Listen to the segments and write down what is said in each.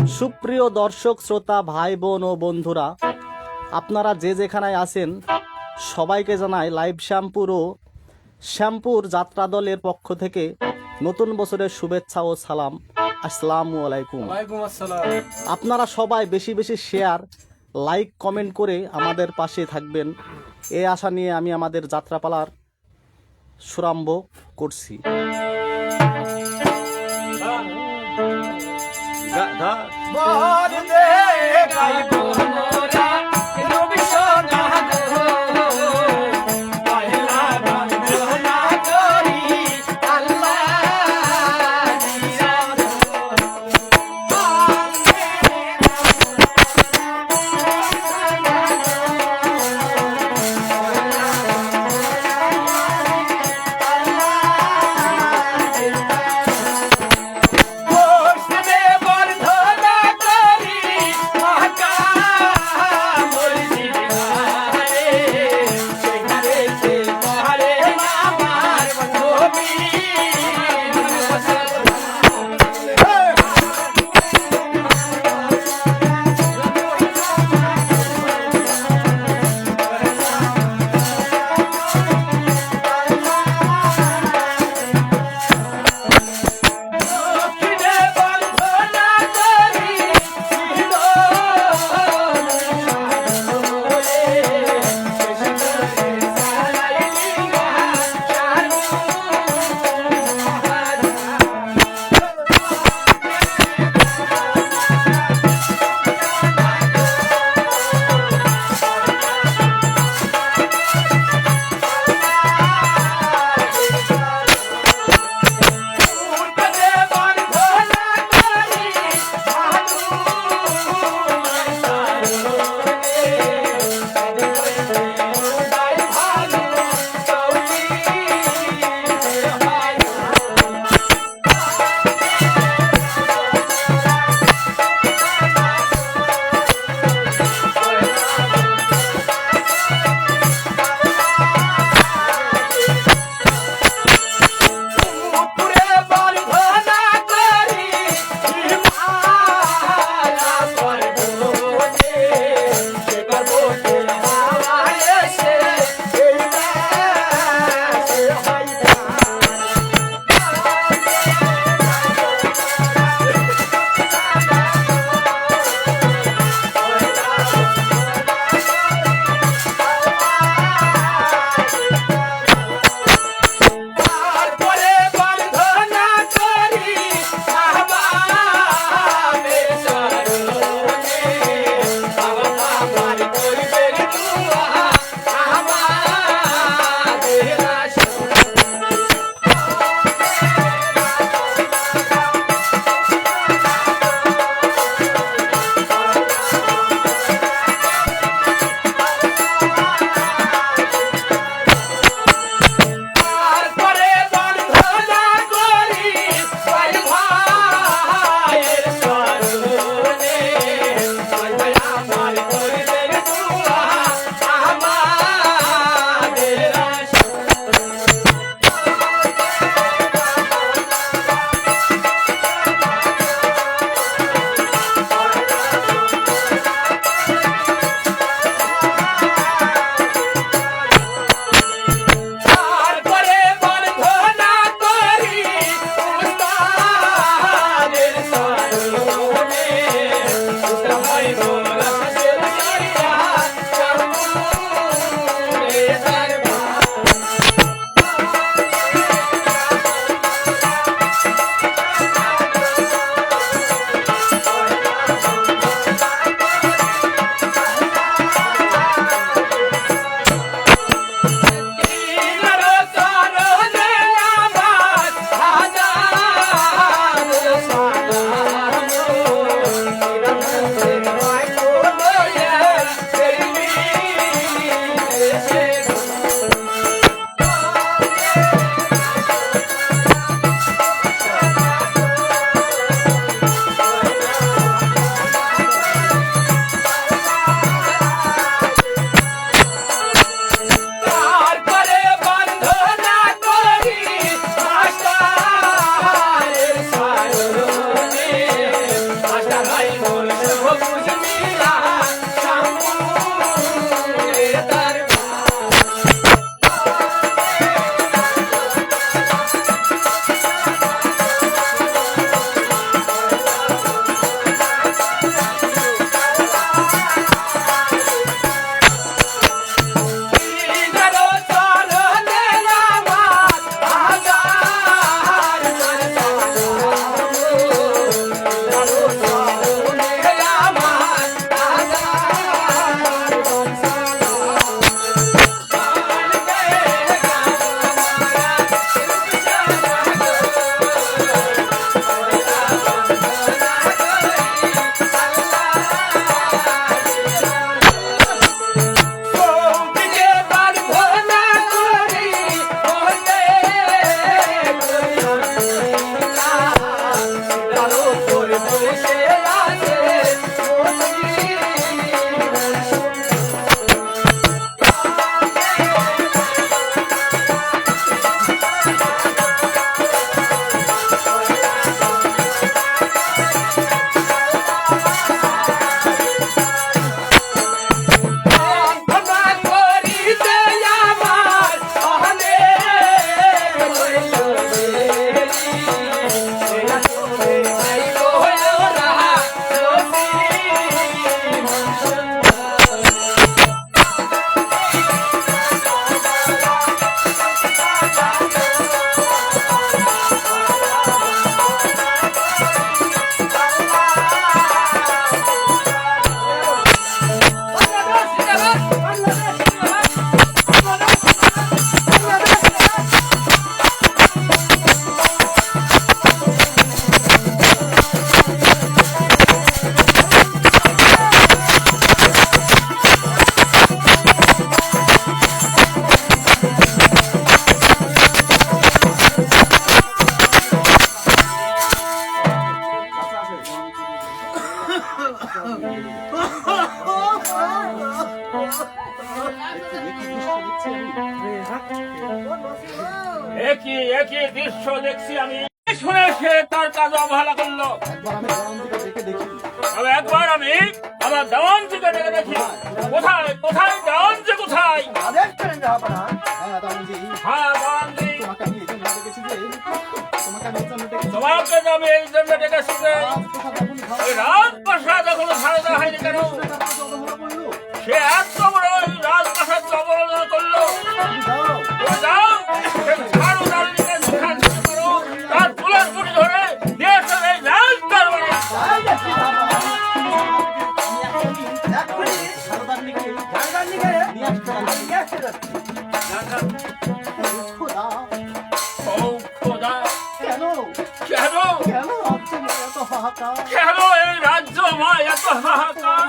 সুপ্রিয় দর্শক শ্রোতা ভাই বোন ও বন্ধুরা, আপনারা যে যেখানে আছেন সবাইকে জানাই লাইভ শ্যাম্পুর যাত্রা দলের পক্ষ থেকে নতুন বছরের শুভেচ্ছা ও সালাম। আসসালামু আলাইকুম। আপনারা সবাই বেশি বেশি শেয়ার, লাইক, কমেন্ট করে আমাদের পাশে থাকবেন, এই আশা নিয়ে আমি আমাদের যাত্রাপালার শুভারম্ভ করছি। একই একই দৃশ্য দেখছি আমি। শুনে সে তার কাজ অবহেলা করলো। তবে একবার আমি আমার দেওয়ানজিকে ডেকে দেখি। কোথায় কোথায় দেওয়ানজি কোথায়? হ্যাঁ দেওয়ানজি, তোমাকে তো আমি এই জন্য ডেকেছি যে ওই রাজপ্রাসাদ এখনো ছাড়া হয়নি কেন? সে এত বড় ওই রাজপ্রাসাদ অবহেলা করলো। যাও ঝাড়ু দাঁড়িয়ে তার ফুলের গুটি ধরে দিয়ে এসে এই রাজ দরবারে। কেন এই রাজ্য আমায় এত হাহাকার?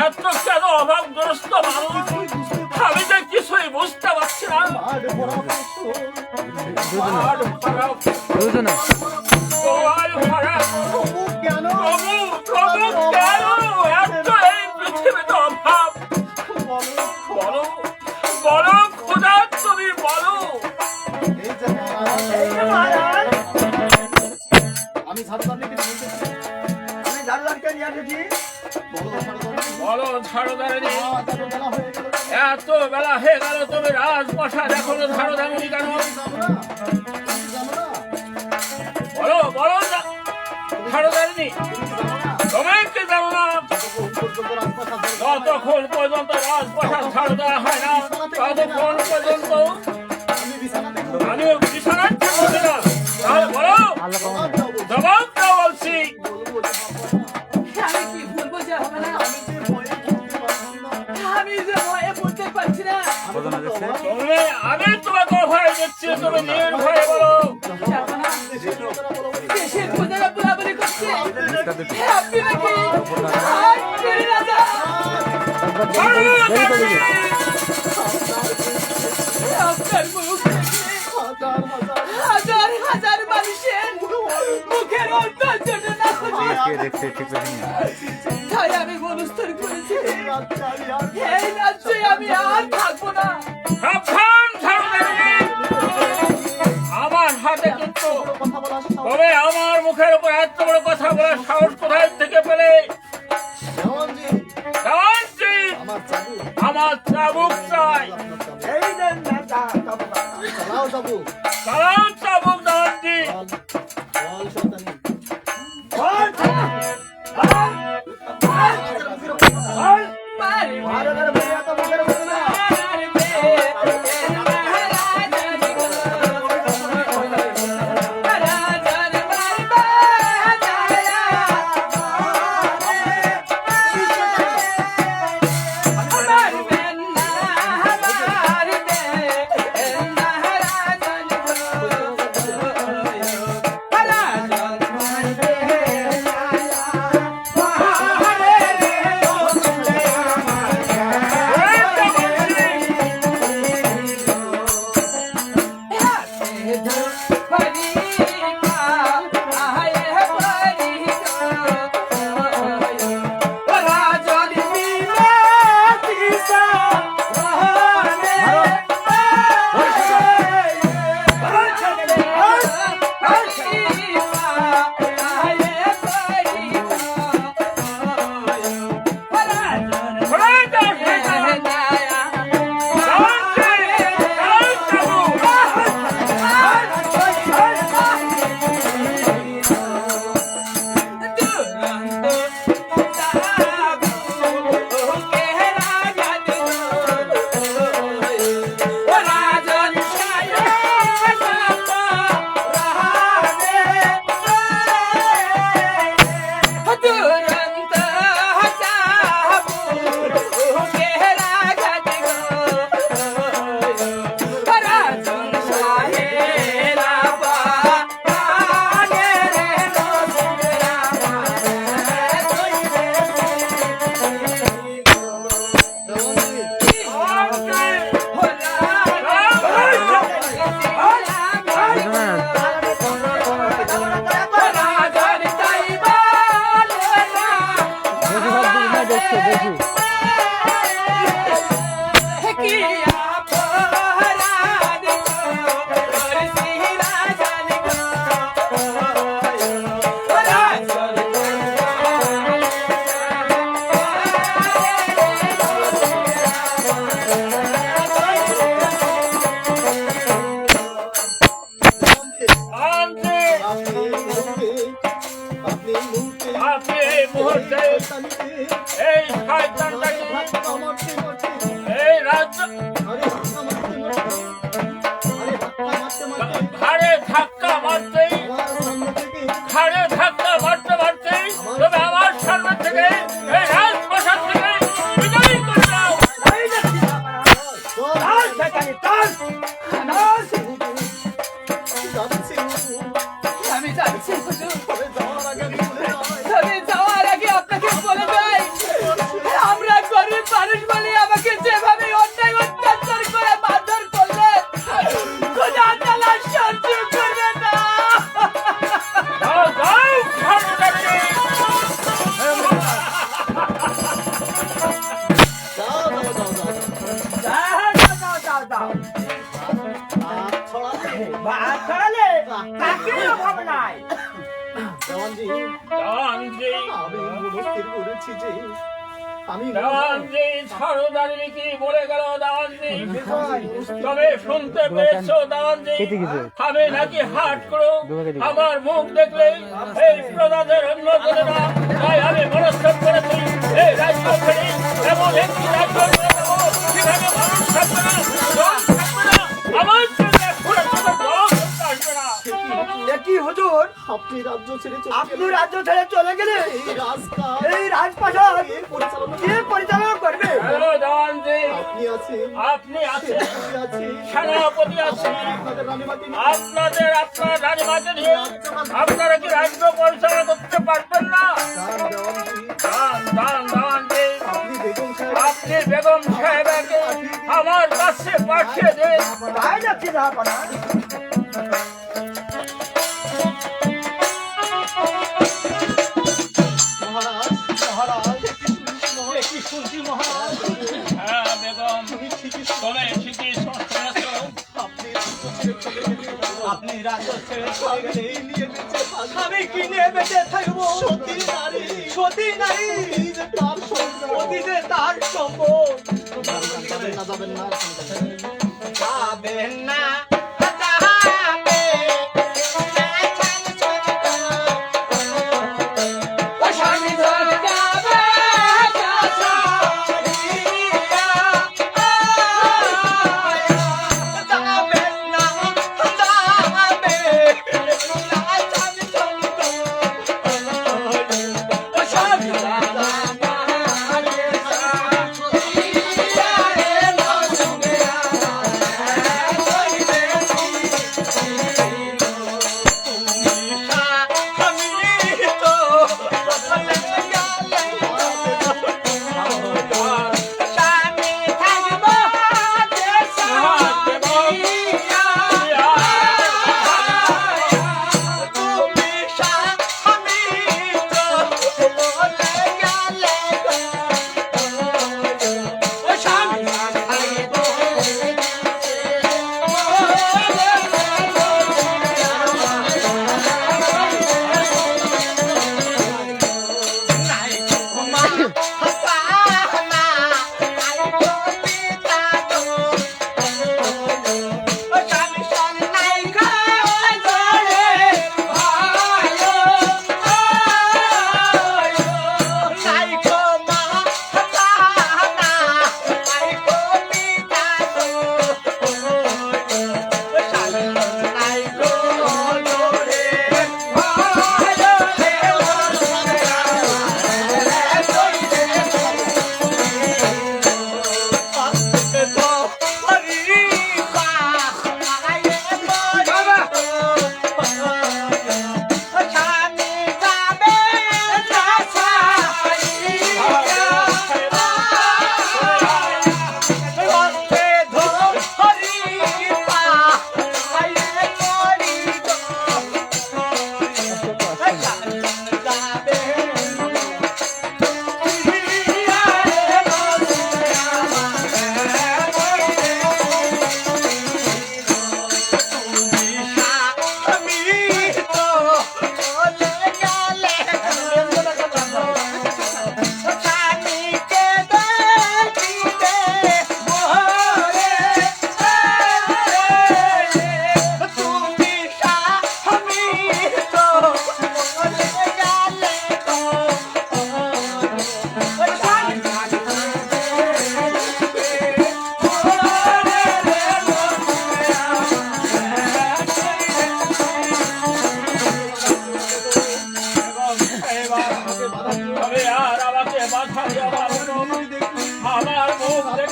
এত কেন অভাবগ্রস্ত মানুষ? আমি যে কিছুই বুঝতে পারছি না। এত এই পৃথিবীতে অভাব? বলো বলো খোদা, তুমি বলো। আমি বলো ঝাড়ুদারেনি, এত বেলা হয়ে গেল তুমি রাজপ্রাসাদ এখনো ঝাড়ু দাওনি কেন? বলো বলো ঝাড়ুদারেনি, তুমি কি জানো না যতক্ষণ পর্যন্ত রাজপ্রাসাদ ঝাড়ু দেওয়া হয় না ততক্ষণ পর্যন্ত আমি বিছানায় থাকছি না? তাহলে বলো, জবাব দাও বলছি। আমি তোমাকে ভয় দিচ্ছি, তুমি নিজের ভয়ে বলো। হাজার হাজার মানুষের মুখের তাই আমি মনস্থির করেছি এই রাজ্যে আমি আর থাকবো না। আমার হাতে কিন্তু তবে আমার মুখের উপর এত বড় কথা বলার সাহস কোথায় থেকে পেলে? আমার চাবুক চাই। সালাম চাবুক দাওয়ানজি। আপনি এই মুহূর্তে এই শয়তানটাকে এই রাজ্য ঘাড়ে ধাক্কা মারতেই তবে আমার সামনে থেকে এই রাজপ্রাসাদ থেকে বিদায় করে দাও। আমি যাচ্ছি হুজুর। তবে যাওয়ার আগে আপনাকে বলে যাই, আমরা গরিব মানুষ বলে আমাকে যেভাবে অন্যায় অত্যাচার করে মারধর করলে খোদা তাআলা সহ্য করবে না। দাও, দাও, খবরদারি। দেওয়ানজি, দেওয়ানজি, সরদারি কি বলে গেল দেওয়ানজি? তবে শুনতে পেয়েছো দেওয়ানজি? আমি নাকি হাট করো, আমার মুখ দেখলেই এই প্রজাদের অন্য করে না, তাই আমি মনস্থ করেছি এই রাজ্য ছেড়ে এমন একটি রাজ্য করে দেবো সেখানে মানুষ থাকবে না, জন থাকবে না, আমার জন্য ঘুরে ঘুরে জন আসবে না। কি হুজুর, আপনি রাজ্য ছেড়ে আপনি রাজ্য ছেড়ে চলে গেলে এই রাজপ্রাসাদ কে পরিচালনা করবে? হ্যালো দেওয়ানজি, আপনি আছেন, আপনি আছেন, সেনাপতি আছেন, আপনার রানীমাকে নিয়ে আপনারা কি রাজ্য পরিচালনা করতে পারবেন না? দান, দান, দেওয়ানজি, আপনি বেগম সাহেবকে আমার কাছে পাঠিয়ে দেন। তাই যাচ্ছি না পানা। হ্যাঁ বেগম, তুমি ঠিকই শুনেছো। আপনি রাজ্য ছেড়ে চলে গেলে আমি কি নিয়ে বেঁচে থাকবো? সতী নারী অতি যে তার সম্পদ। যাবেন না স্বামী চলে যাবে যাবে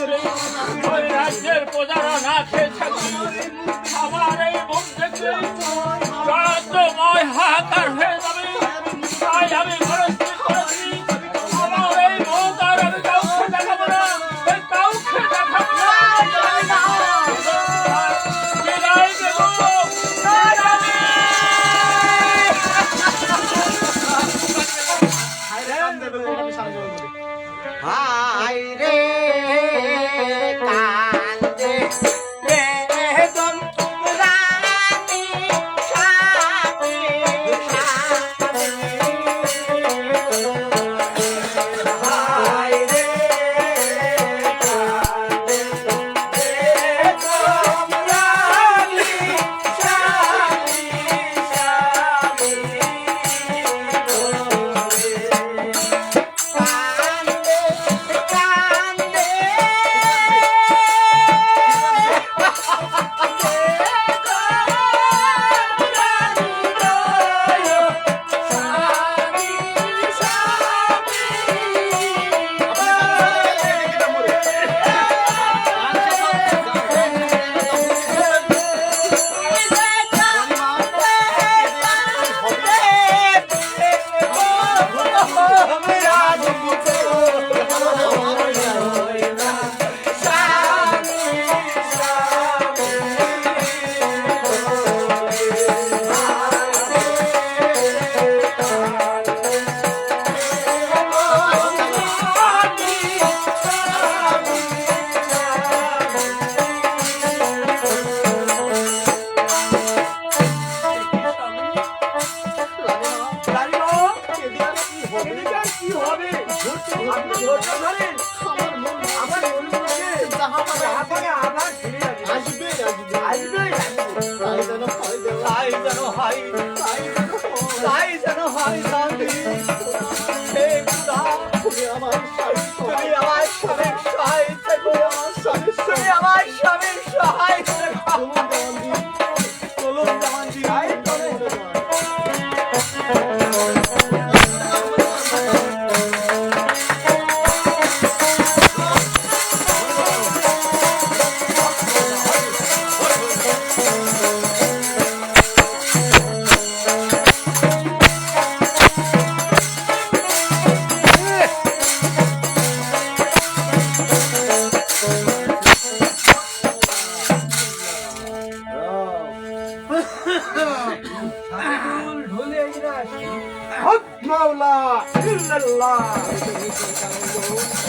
থাকলে ওই রাজ্যের প্রজারা না খেয়ে থাকবে। আমার এই মুখ দেখলে রাজ্যময় হাহাকার হয়ে যাবে। তাই আমি মনস্থির করেছি, আমার এই মুখ আর আমি কাউকে দেখাবো না, এই কাউকে দেখাবো না। বিদায় দেব। হায় রে কান্দে বেদম রানী স্বামী হায় রে কান্দে বেদম রানী স্বামী আমার স্বামীর সহায়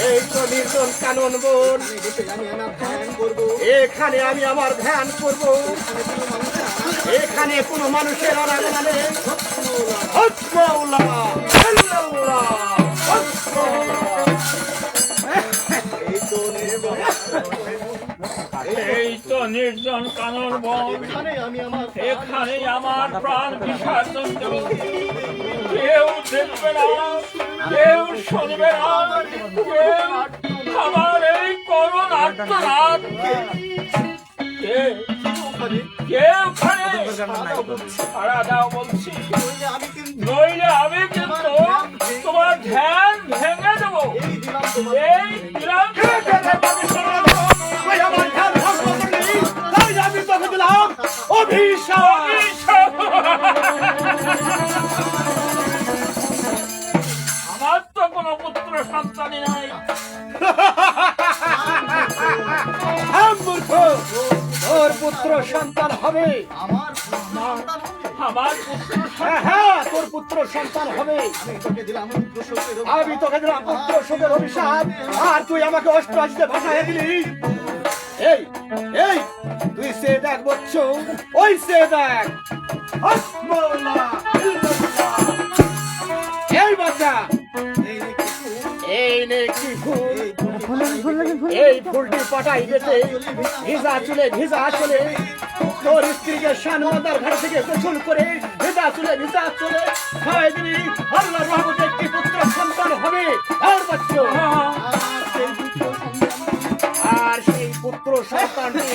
এই তো নির্জন কানন বন, এখানে আমি আমার ধ্যান করব। এখানে কোনো মানুষের আরাধনা নেই। এই তো নির্জন কানন বন, এখানে আমার প্রাণ বিসর্জন দেব। কেউ দেখবে না, কেউ শুনবে না, কেউ আমার এই করুণ আর্তনাদ। কেউ সাড়া দাও বলছি, নইলে আমি কিন্তু তোমার ধ্যান ভেঙে দেবো। এই দিলাম আমার তো কোনো পুত্র সন্তানই নাই। তোর পুত্র সন্তান হবে। আমার পুত্র হ্যাঁ, তোর পুত্র সন্তান হবে। আমি তোকে দিলাম পুত্র শোকের অভিশাপ, আর তুই আমাকে অষ্টআশিতে ভাষায় দিলি। এই এই তুই সে দেখ বচ্চ, ওই সে দেখ। এই বাচ্চা, এই নে কি ফুল। এই ফুলটি পাটাই গেছে ভিজা চুলে, ভিজা চলে তোর স্ত্রীকে শানমাদার ঘর থেকে গোসল করে ভিজা চুলে খাওয়াই দিবি। আল্লাহর রহমতে একটি পুত্র সন্তান হবে। আর বাচ্চা, আর সেই পুত্র সন্তানটি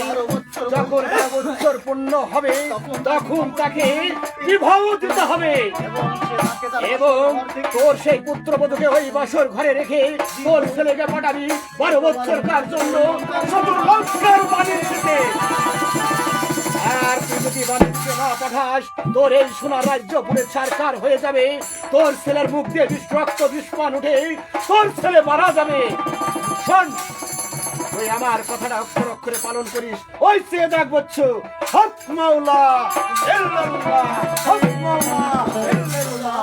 যখন বচ্চ বছর পূর্ণ হবে তখন তাকে বিবাহ দিতে হবে এবং তোর সেই পুত্রবধূকে ওই বাসর ঘরে রেখে তোর ছেলেকে পাঠাবি 12 বছর কার জন্য 70 লক্ষের বাণিজ্যতে। আর তুই যদি বাণিজ্য না পাঠাস তোর এই সোনার রাজ্য পুরে ছারখার হয়ে যাবে, তোর ছেলের মুখ দিয়ে রক্ত বিস্ফোরণ উঠে তোর ছেলে মারা যাবে। শোন, তুই আমার কথাটা অক্ষর অক্ষরে পালন করিস। ওই চেয়ে দেখ বচ্চু, হক মাওলা ইল্লাল্লাহ, হক মাওলা ইল্লাল্লাহ।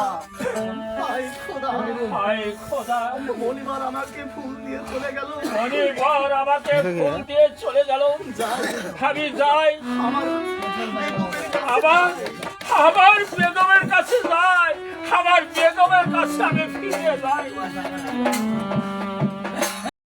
হায় খোদা, হায় খোদা, মনিবার আমাকে ফুল দিয়ে চলে গেল। অনেকবার আমাকে ফোন দিয়ে চলে গেল। আমি যাই আমার বেগমের কাছে যাই, আমার বেগমের কাছে আমি ফিরে যাই।